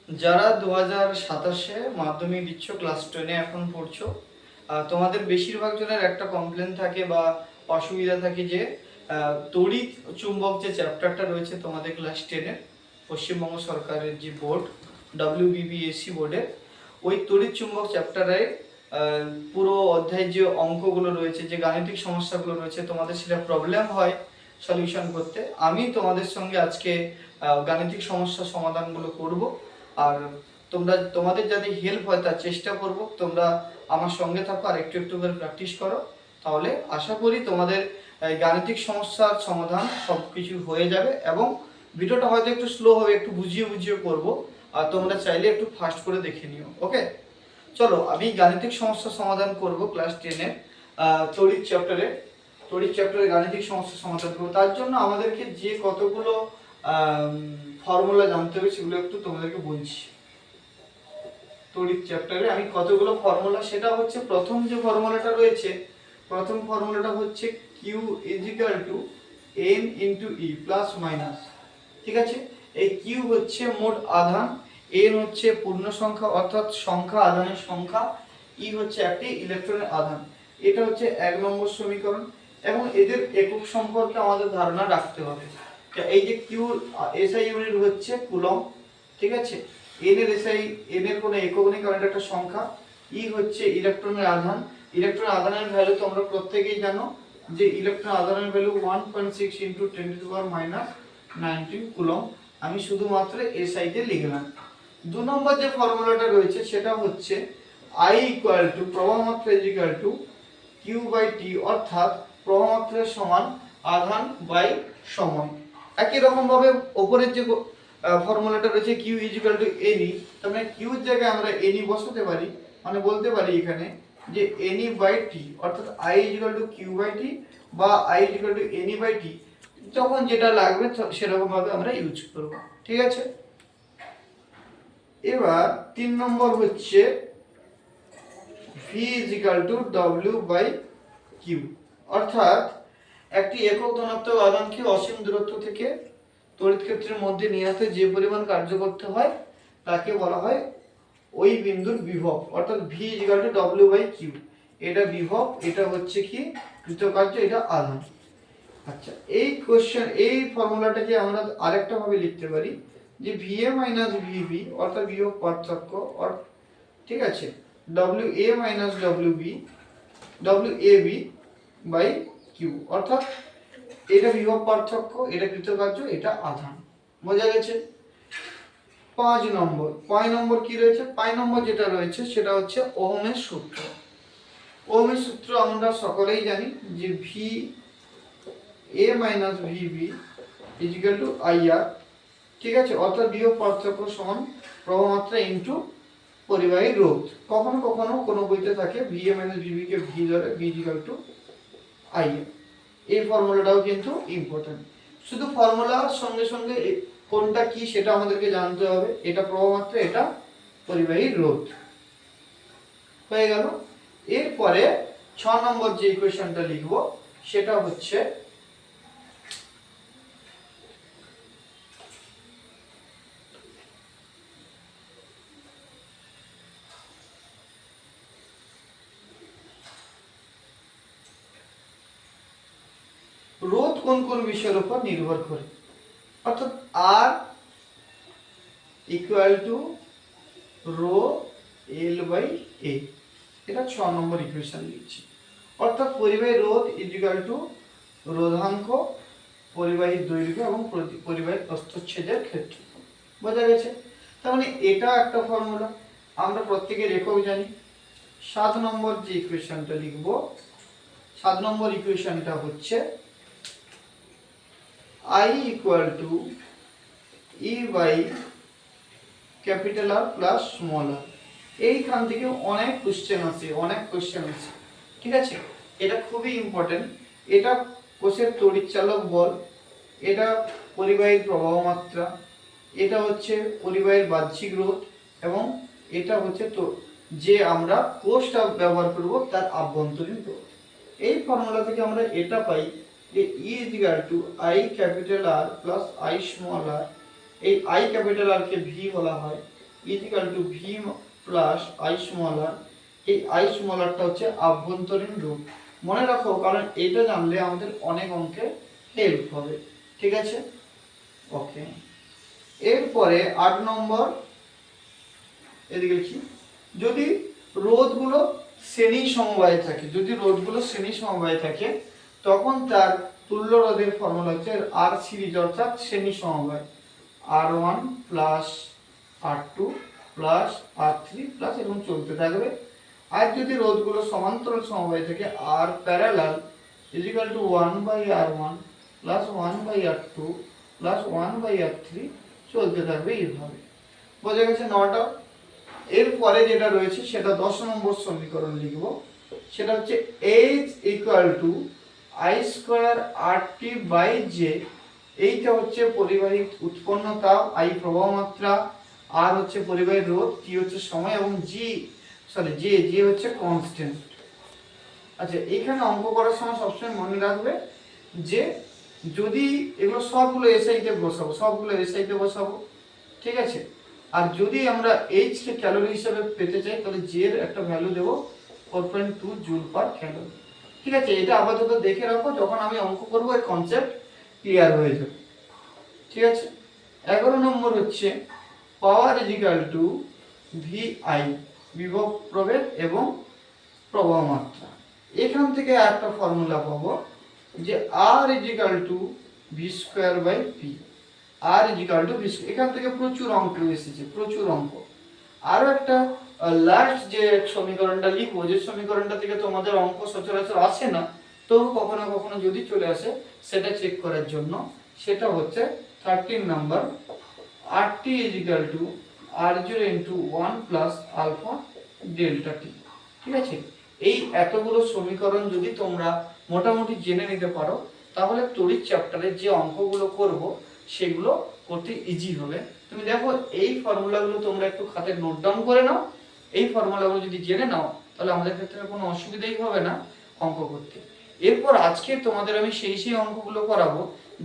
যারা 2027-এ মাধ্যমিক দিচ্ছ, ক্লাস 10-এ এখন পড়ছো, তোমাদের বেশিরভাগ জনের একটা কমপ্লেন থাকে বা অসুবিধা থাকে যে তড়িৎ চুম্বক যে চ্যাপ্টারটা রয়েছে তোমাদের ক্লাস 10-এর পশ্চিমবঙ্গ সরকারের যে বোর্ড WBBSC বোর্ডের, ওই তড়িৎ চুম্বক চ্যাপ্টারে পুরো অধ্যায়ের যে অঙ্কগুলো রয়েছে, যে গাণিতিক সমস্যাগুলো রয়েছে, তোমাদের সেটা প্রবলেম হয় সলিউশন করতে। আমি তোমাদের সঙ্গে আজকে গাণিতিক সমস্যার সমাধানগুলো করব, আর তোমাদের যাতে হেল্প হয় তার চেষ্টা করব। তোমরা আমার সঙ্গে থাকো আর একটু একটু করে প্র্যাকটিস করো, তাহলে আশা করি তোমাদের গাণিতিক সমস্যার সমাধান সব কিছু হয়ে যাবে। এবং ভিডিওটা হয়তো একটু স্লো হবে, একটু বুঝিয়ে বুঝিয়ে করবো, আর তোমরা চাইলে একটু ফাস্ট করে দেখে নিও। ওকে, চলো আমি গাণিতিক সমস্যার সমাধান করব ক্লাস 10-এর তড়িৎ চ্যাপ্টারে গাণিতিক সমস্যার সমাধান করবো। তার জন্য আমাদেরকে যে কতগুলো ফর্মুলা জানতে হবে সেগুলো একটু তোমাদেরকে বলছি। তড়িৎ চ্যাপ্টারে আমি কতগুলো ফর্মুলা, সেটা হচ্ছে প্রথম যে ফর্মুলাটা রয়েছে, প্রথম ফর্মুলাটা হচ্ছে Q = N × E plus minus. ঠিক আছে, এই Q হচ্ছে মোট আধান, N হচ্ছে পূর্ণ সংখ্যা অর্থাৎ সংখ্যা, আধানের সংখ্যা, E হচ্ছে একটি ইলেকট্রনের আধান। এটা হচ্ছে 1 নম্বর সমীকরণ। এবং এদের একক সম্পর্কে আমাদের ধারণা রাখতে হবে। এই যে Q SI ইউনিট হচ্ছে কুলম্ব, ঠিক আছে। n এর কোনো একক নেই কারণ এটা একটা সংখ্যা। E হচ্ছে ইলেকট্রনের আধান। ইলেকট্রনের আধানের ভ্যালু তোমরা প্রত্যেকেই জানো যে ইলেকট্রন আধানের ভ্যালু 1.6 × 10⁻⁹ কুলম্ব। আমি শুধুমাত্র SI তে লিখলাম। 2 নম্বর যে ফর্মুলাটা রয়েছে সেটা হচ্ছে I = প্রবাহমাত্রা Q/T, অর্থাৎ প্রবাহমাত্রার সমান আধান বাই সময়। একই রকম ভাবে উপরের যে ফর্মুলাটা রয়েছে Q = Ne, তার মানে Q এর জায়গায় আমরা Ne বসাতে পারি, মানে বলতে পারি এখানে যে Ne/T, অর্থাৎ I = Q/T বা I = Ne/T, যখন যেটা লাগবে সেরকম ভাবে আমরা ইউজ করব। ঠিক আছে, এবার 3 নম্বর হচ্ছে V = W/Q, অর্থাৎ একটি একক ধনাত্মক আধানকে অসীম দূরত্ব থেকে তড়িৎ ক্ষেত্রের মধ্যে নিয়ে আসতে যে পরিমাণ কার্য করতে হয় তাকে বলা হয় ওই বিন্দুর বিভব, অর্থাৎ V = W/Q। এটা বিভব, এটা হচ্ছে কি কৃতকার্য, এটা আধান। আচ্ছা, এই ফর্মুলাটাকে আমরা আরেকটা ভাবে লিখতে পারি যে VA - VB, অর্থাৎ বিভব পার্থক্য, ঠিক আছে, WA - WAB/Q, অর্থাৎ এটা বিভব পার্থক্য, এটা কৃতকার্য, এটা আধান। বোঝা গেছে? 5 নম্বর কি রয়েছে? 5 নম্বর যেটা রয়েছে সেটা হচ্ছে ওহমের সূত্র। ওহমের সূত্র আমরা সকলেই জানি যে VA - VB = IR, ঠিক আছে, অর্থাৎ বিভব পার্থক্য সমান প্রবাহমাত্রা ইনটু পরিবাহী রোধ। কখনো কখনো কোনো বইতে থাকে VA - VB কে V ধরে, V = IR। এই ফর্মুলাটাও কিন্তু ইম্পর্টেন্ট। শুধু ফর্মুলার সঙ্গে সঙ্গে কোনটা কি সেটা আমাদেরকে জানতে হবে। এটা প্রবাহমাত্রা, এটা পরিবাহী রোধ। হয়ে গেল। এরপরে 6 নম্বর যে ইকুয়েশনটা লিখব সেটা হচ্ছে রোধ কোন কোন বিষয়ের উপর নির্ভর করে, অর্থাৎ R = ρL/A। এটা 6 নম্বর ইকুয়েশন লিখছি। অর্থাৎ পরিবাহী রোধ = রোধাঙ্ক, পরিবাহীর দৈর্ঘ্য এবং পরিবাহীর প্রস্থচ্ছেদের ক্ষেত্র। বোঝা গেছে? তার মানে এটা একটা ফর্মুলা, আমরা প্রত্যেকের একক জানি। 7 নম্বর যে ইকুয়েশনটা লিখব, 7 নম্বর ইকুয়েশনটা হচ্ছে I = E/R প্লাস r। এইখান থেকে অনেক কোশ্চেন আছে, ঠিক আছে। এটা খুবই ইম্পর্টেন্ট। এটা কোষের তড়িৎচালক বল, এটা পরিবাহীর প্রবাহ মাত্রা, এটা হচ্ছে পরিবাহীর বাহ্যিক রোধ, এবং এটা হচ্ছে তো যে আমরা কোষটা ব্যবহার করব তার আভ্যন্তরীণ রোধ। এই ফর্মুলা থেকে আমরা এটা পাই যে E = I R plus I r। এই I R কে V বলা হয়, equal to V plus I small R. এই আই স্মল আরটা হচ্ছে আভ্যন্তরীণ রূপ, মনে রাখো, কারণ এটা জানলে আমাদের অনেক অঙ্কে হেল্প হবে। ঠিক আছে, ওকে। এরপরে 8 নম্বর, এদিকে লিখি, যদি রোধগুলো শ্রেণী সমবায়ে থাকে, যদি রোধগুলো শ্রেণী সমবায়ে থাকে তখন তার তুল্য রোধের ফর্মুলা হচ্ছে আর সিরিজ অর্থাৎ শ্রেণী সমবায়, R1 plus R2 plus R3 plus এরকম চলতে থাকবে। আর যদি রোধগুলো সমান্তরাল সমবায়ে থাকে R parallel equal to 1/R1 plus 1/R2 plus 1/R3 চলতে থাকবে এইভাবে। বোঝা গেছে 9টা। এরপরে যেটা রয়েছে সেটা 10 নম্বর সমীকরণ লিখব, সেটা হচ্ছে H equal to I square RT by J. এইটা হচ্ছে পরিবাহীর উৎপন্ন তাপ, আই প্রবাহ মাত্রা, আর হচ্ছে পরিবাহীর রোধ, টি হচ্ছে সময় এবং জে হচ্ছে কনস্ট্যান্ট। আচ্ছা, এখানে অঙ্ক করার সময় সবসময় মনে রাখবে যে যদি এগুলো সবগুলো এসআইতে বসাবো, ঠিক আছে। আর যদি আমরা এইচ কে ক্যালোরি হিসেবে পেতে চাই তাহলে জে এর একটা ভ্যালু দেব 4.2 জুল পার ক্যালোরি। ঠিক আছে, এটা আপাতত দেখে রাখো, যখন আমি অঙ্ক করব এই কনসেপ্ট ক্লিয়ার হয়ে যাবে। ঠিক আছে, 11 নম্বর হচ্ছে পাওয়ার ইজিক্যাল টু ভিআই, বিভব প্রভেদ এবং প্রবাহ মাত্রা। এখান থেকে একটা ফর্মুলা পাবো যে R equal to V square by P. R equal to V, এখান থেকে প্রচুর অঙ্ক এসেছে, প্রচুর অঙ্ক। আরো একটা লাস্ট যে সমীকরণটা লিখবো, যে সমীকরণটা থেকে তোমাদের অঙ্ক সচরাচর আসে না, তবু কখনো কখনো যদি চলে আসে সেটা চেক করার জন্য, সেটা হচ্ছে 13 number, RT equal to R0 into 1 plus alpha delta T. ঠিক আছে, এই এতগুলো সমীকরণ যদি তোমরা মোটামুটি জেনে নিতে পারো তাহলে তড়িৎ চ্যাপ্টারে যে অঙ্কগুলো করব সেগুলো করতে ইজি হবে। তুমি দেখো এই ফর্মুলাগুলো তোমরা একটু খাতে নোট ডাউন করে নাও, এই ফর্মুলাগুলো যদি জেনে নাও তাহলে আমাদের ক্ষেত্রে কোনো অসুবিধাই হবে না অঙ্ক করতে। এরপর আজকে তোমাদের আমি সেই অঙ্কগুলো করাবো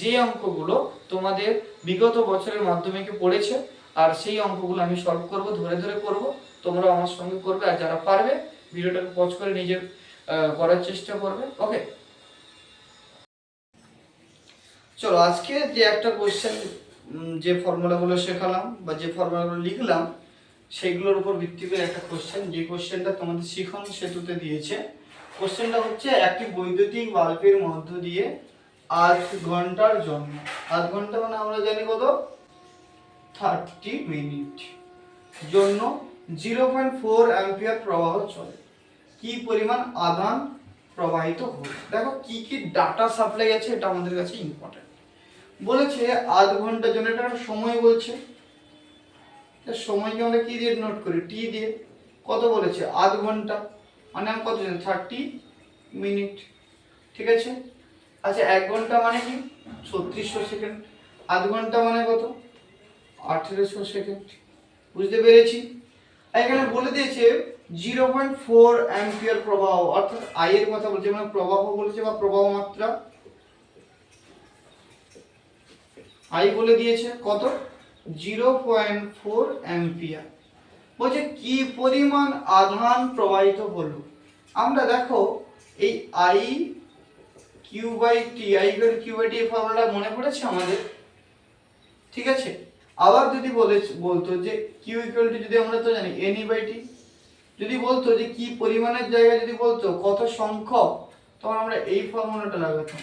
যে অঙ্কগুলো তোমাদের বিগত বছরের মাধ্যমিকে পড়েছে, আর সেই অঙ্কগুলো আমি সলভ করব, ধরে ধরে করব, তোমরা আমার সঙ্গে করবে, আর যারা পারবে ভিডিওটাকে পজ করে নিজের করার চেষ্টা করবে। ওকে, চলো আজকে যে একটা কোশ্চেন, যে ফর্মুলাগুলো শেখালাম বা যে ফর্মুলাগুলো লিখলাম সেগুলোর উপর ভিত্তি করে একটা কোশ্চেন, যে কোশ্চেনটা তোমাদের শিখন সেতুতে দিয়েছে। কোশ্চেনটা হচ্ছে একটি বৈদ্যুতিক বাল্বের মধ্য দিয়ে আধ ঘন্টার জন্য, আধ ঘন্টা মানে আমরা জানি কত, 30 মিনিট জন্য 0.4 অ্যাম্পিয়ার প্রবাহ চলে, কি পরিমাণ আধান প্রবাহিত হবে। দেখো কি কি ডাটা সাপ্লাই আছে, এটা আমাদের কাছে ইম্পর্টেন্ট। বলেছে আধ ঘন্টার জন্য, এটা সময় বলছে, সময়কে আমরা কি দিয়ে নোট করি, টি দিয়ে। কত বলেছে, আধ ঘন্টা মানে আমি কত জানি, 30 মিনিট। ঠিক আছে, আচ্ছা 1 ঘন্টা মানে কি, 3600 সেকেন্ড। আধ ঘন্টা মানে কত, 1800 সেকেন্ড। বুঝতে পেরেছি। এখানে বলে দিয়েছে 0.4 অ্যাম্পিয়ার প্রবাহ, অর্থাৎ আই এর কথা বলছে, মানে প্রবাহ বলেছে বা প্রবাহ মাত্রা। আই বলে দিয়েছে কত, 0.4 অ্যাম্পিয়ার। বলছে কি পরিমাণ আধান প্রবাহিত হলো। আমরা দেখো এই I Q by T, I Q by T এই ফর্মুলাটা মনে পড়েছে আমাদের। ঠিক আছে, আবার যদি বলতো যে কিউ ইকুয়াল টু, যদি আমরা তো জানি এন ই বাই টি, যদি বলতো যে কি পরিমাণের জায়গায় যদি বলতো কত সংখ্যক, তখন আমরা এই ফর্মুলাটা লাগাতাম।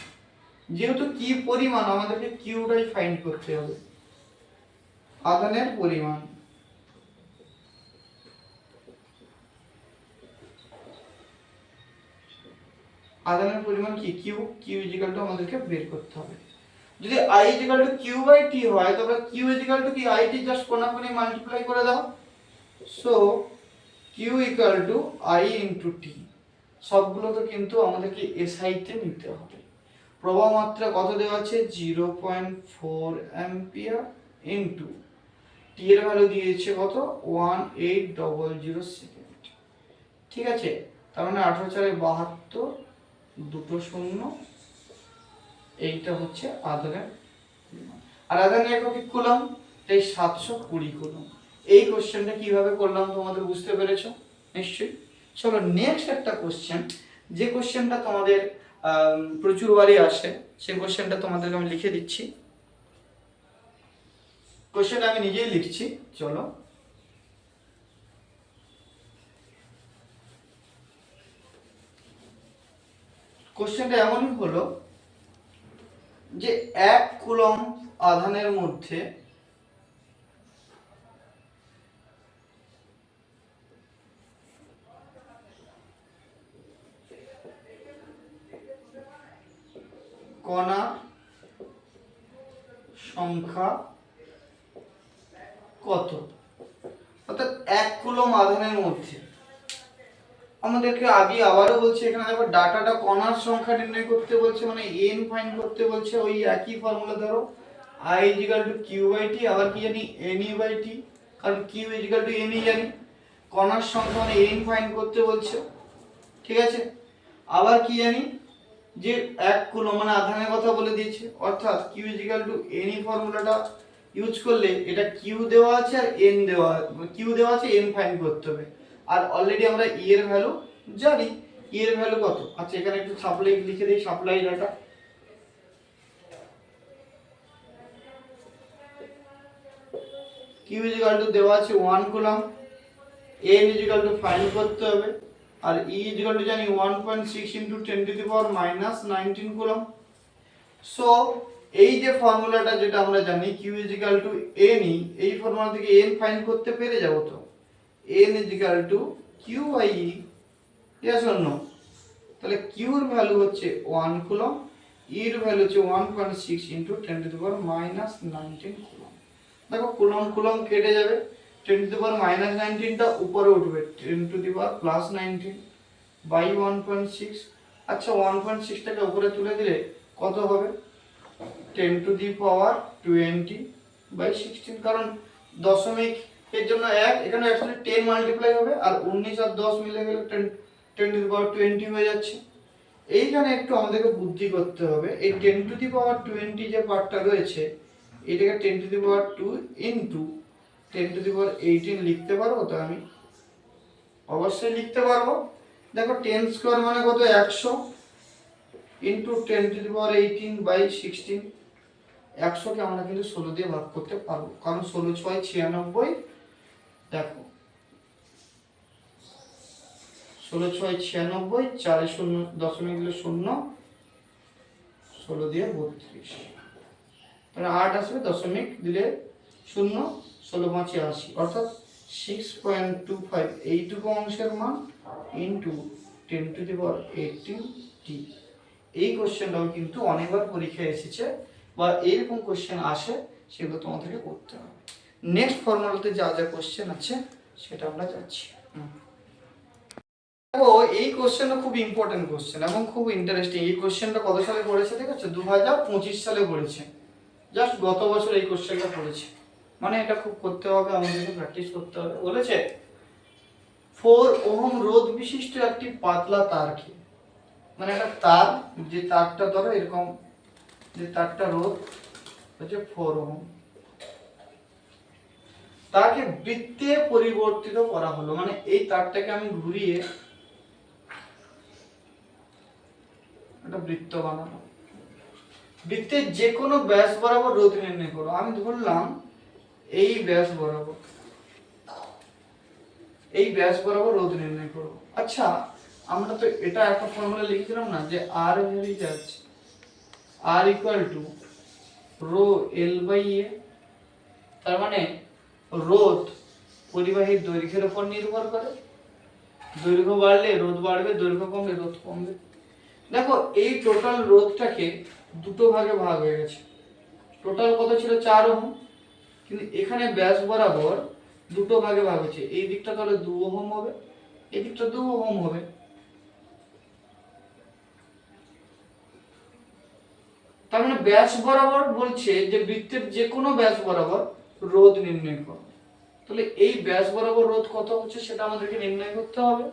যেহেতু কি পরিমাণ, আমাদেরকে কিউটাই ফাইন্ড করতে হবে, আধানের পরিমাণ। আধানের পরিমাণ কি, কিউ, কিউ ইজিক্যাল টু আমাদেরকে বের করতে হবে। যদি I equal to Q by T হয় তবে কিউ ইজিক্যাল টু কি, আই টি জাস্ট কোনাকুনি মাল্টিপ্লাই করে দাও। So Q equal to I into T. সবগুলো তো কিন্তু আমাদেরকে এসআই তে নিতে হবে। প্রবাহ মাত্রা কত দেওয়া আছে, 0.4 অ্যাম্পিয়ার ইন্টু টি এর ভ্যালু দিয়েছে কত, 1800 সেকেন্ড। ঠিক আছে, তার মানে 18×4 = 72, দুটো শূন্য, এইটা হচ্ছে আধানের পরিমাণ। আর আধানের একক কুলম্ব, তাই 720 কুলম্ব। এই কোশ্চেনটা কিভাবে করলাম তোমাদের বুঝতে পেরেছো নিশ্চয়ই। চলো নেক্সট একটা কোশ্চেন, যে কোশ্চেনটা তোমাদের প্রচুর বারই আসে, সেই কোশ্চেনটা তোমাদেরকে আমি লিখে দিচ্ছি। কোশ্চেনটা আমি নিজেই লিখছি, চলো। কোশ্চেনটা এমনই হলো যে 1 কুলম্ব আধানের মধ্যে কণার সংখ্যা কত? অর্থাৎ 1 কুলম্ব আধানের মধ্যে আমাদেরকে আগে আবারও বলছি, এখানে দেখো ডাটাটা কণার সংখ্যা নির্ণয় করতে বলছে, মানে n ফাইন্ড করতে বলছে। ওই একই ফর্মুলা ধরো, I = q/t, আবার কি জানি ne/t, কারণ q = ne জানি, কণার সংখ্যা মানে n ফাইন্ড করতে বলছে, ঠিক আছে। আবার কি জানি যে 1 কুলম্ব মানে আধানের কথা বলে দিয়েছে, অর্থাৎ q = ne ফর্মুলাটা ইউজ করলে এটা q দেওয়া আছে আর n দেওয়া q দেওয়া আছে, n ফাইন্ড করতে হবে। আর অলরেডি আমরা e এর ভ্যালু জানি, e এর ভ্যালু কত। আচ্ছা এখানে একটু সাপ্লাই লিখে দেই, সাপ্লাই ডাটা q দেওয়া আছে 1 কুলম্ব, n ফাইন্ড করতে হবে, আর e জানি 1.6 × 10⁻⁻19 কুলম্ব। সো এই যে ফর্মুলাটা যেটা আমরা জানি q ne, এই ফর্মুলা থেকে n ফাইন্ড করতে পেরে যাব তো, n q/e, yes or no? তাহলে q এর ভ্যালু হচ্ছে 1 কুলম্ব, e এর ভ্যালু হচ্ছে 1.6 × 10⁻⁻19 কুলম্ব। দেখো কুলম্ব কুলম্ব কেটে যাবে, 10⁻⁻19 টা উপরে উঠবে, 10⁻+19 বাই 1.6। আচ্ছা 1.6 টাকে উপরে তুলে দিলে কত হবে? 10⁻20/16, কারণ দশমিক এর জন্য 1, এখানে অ্যাকচুয়ালি 10 মাল্টিপ্লাই হবে, আর 19 আর 10 মিলে গেলে 10⁻20 হয়ে যাচ্ছে। এইখানে একটু আমাদেরকে বুদ্ধি করতে হবে, এই 10⁻20 যে পার্টটা রয়েছে এটাকে 10⁻2 ইনটু 10⁻18 লিখতে পারবো তো আমি? অবশ্যই লিখতে পারবো। দেখো 10 স্কয়ার মানে কত? 100 ইনটু 10⁻18/16, 100 কে আমরা কিন্তু 16 দিয়ে ভাগ করতে পারবো, কারণ 16 × 6 = 96। দেখো 16 × 6 = 96, 4 শূন্য দশমিক দিলে 0, 16 দিয়ে 32, তাহলে 8 আসবে, দশমিক দিলে 0, 16 × 5 = 80, অর্থাৎ 6.25 এইটুকু অংশের মান ইনটু 10⁻18t। এই কোশ্চেনটাও কিন্তু অনেকবার পরীক্ষায় এসেছে, বা এরকম কোশ্চেন আসে, সেগুলো তোমাদেরকে করতে হবে। নেক্সট ফর্মুলাতে যা যা কোশ্চেন আছে সেটা আমরা যাচ্ছি। দেখো এই কোশ্চেনটা খুব ইম্পর্টেন্ট কোশ্চেন এবং খুব ইন্টারেস্টিং। এই কোশ্চেনটা কত সালে পড়েছে দেখেছো? 2025 সালে পড়েছে, জাস্ট গত বছর এই কোশ্চেনটা পড়েছে। মানে এটা খুব করতে হবে, আমাদেরকে প্র্যাকটিস করতে হবে। বলেছে 4 ওহম রোধ বিশিষ্ট একটি পাতলা তারকে, মানে একটা তার, যে তারটা ধরো এরকম, যে তারটা রোধ হচ্ছে 4 ওহম, তাকে বৃত্তে পরিবর্তিত করা হলো, মানে এই তারটাকে আমি ঘুরিয়ে একটা বৃত্ত বানাবো। বৃত্তের যে কোনো ব্যাস বরাবর রোধ নির্ণয় করো। আমি ধরলাম এই ব্যাস বরাবর, এই ব্যাস বরাবর রোধ নির্ণয় করব। আচ্ছা আমরা তো এটা একটা ফর্মুলা লিখেছিলাম না, যে R ভেরিটেজ R = ρ/L/A, তার মানে রোধ পরিবাহীর দৈর্ঘ্যের উপর নির্ভর করে, দৈর্ঘ্য বাড়লে রোধ বাড়বে, দৈর্ঘ্য কমলে রোধ কমবে। দেখো এই টোটাল রোধটাকে দুটো ভাগে ভাগ হয়ে গেছে। টোটাল কত ছিল? 4 ওহম, কিন্তু এখানে ব্যাস বরাবর দুটো ভাগে ভাগ হয়েছে। এই দিকটা তাহলে 2 ওহম হবে, এই দিকটা 2 ওহম হবে। তার মানে ব্যাস বরাবর বলছে যে বৃত্তের যে কোনো ব্যাস বরাবর রোধ নির্ণয় করো। তাহলে এই ব্যাস বরাবর রোধ কত হচ্ছে সেটা আমাদেরকে নির্ণয় করতে হবে।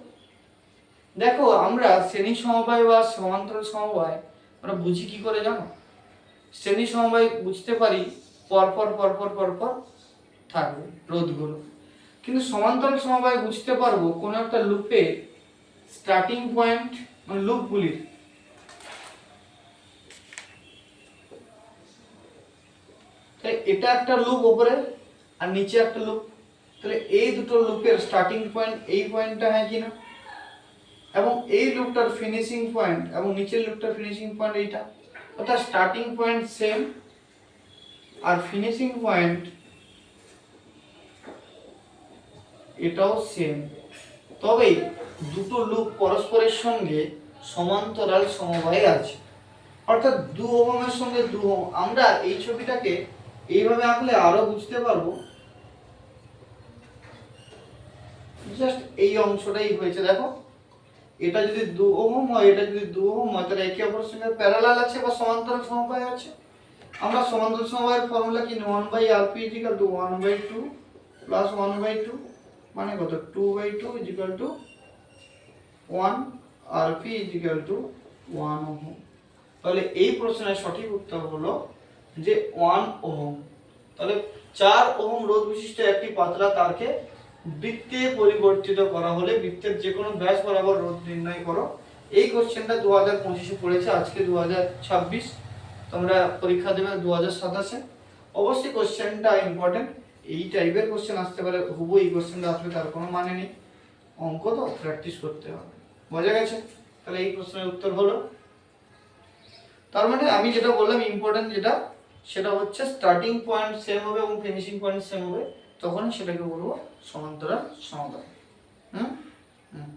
দেখো আমরা শ্রেণী সমবায় বা সমান্তরাল সমবায় আমরা বুঝি কি করে জানো? শ্রেণী সমবায় বুঝতে পারি পরপর পরপর পরপর থাকবে রোধগুলো, কিন্তু সমান্তরাল সমবায় বুঝতে পারবো কোন একটা লুপে স্টার্টিং পয়েন্ট, মানে লুপগুলির এটা একটা লুপ ওপরে আর নিচে একটা লুপ, তাহলে এই দুটো লুপের স্টার্টিং পয়েন্ট এই পয়েন্টটা, হ্যাঁ কিনা, এবং এই লুপটার ফিনিশিং পয়েন্ট এবং নিচের লুপটার ফিনিশিং পয়েন্ট এইটা, অর্থাৎ স্টার্টিং পয়েন্ট সেম আর ফিনিশিং পয়েন্ট এটাও সেম, তবে দুটো লুপ পরস্পরের সঙ্গে সমান্তরাল সমবায়ে আছে, অর্থাৎ 2 ওহমের সঙ্গে 2 ওহম। আমরা এই ছবিটাকে এইভাবে আঁকলে আরো বুঝতে পারবো, জাস্ট এই অংশটাই হয়েছে, দেখো এটা যদি 2 ওহম হয়, এটা যদি 2 ওহম হয়, তাহলে একে অপরের সঙ্গে প্যারালাল আছে বা সমান্তরাল সমবায় আছে। আমরা সমান্তরাল সমবায়ের ফর্মুলা কি, 1/rp = 1/2 + 1/2, মানে কত, 2/2 = 1, rp = 1 ওহম। তাহলে এই প্রশ্নের সঠিক উত্তর হলো যে 1 ওহম। তাহলে 4 ওহম রোধ বিশিষ্ট একটি পাতলা তারকে বৃত্তে পরিবর্তিত করা হলে বৃত্তের যে কোনো ব্যাস বরাবর রোধ নির্ণয় করো। এই কোশ্চেনটা 2025-এ পড়েছে, আজকে 2026, তোমরা পরীক্ষা দেবে 2027-এ। অবশ্যই কোশ্চেনটা ইম্পর্টেন্ট, এই টাইপের কোশ্চেন আসতে পারে, হুবহু এই কোশ্চেনটা আসবে তার কোনো মানে নেই, অঙ্ক তো প্র্যাকটিস করতে হবে, বোঝা গেছে? তাহলে এই প্রশ্নের উত্তর হলো, তার মানে আমি যেটা বললাম ইম্পর্টেন্ট যেটা, সেটা হচ্ছে স্টার্টিং পয়েন্ট সেম হবে এবং ফিনিশিং পয়েন্ট সেম হবে, তখন সেটাকে বলবো সমান্তরাল সমবায়। হুম হুম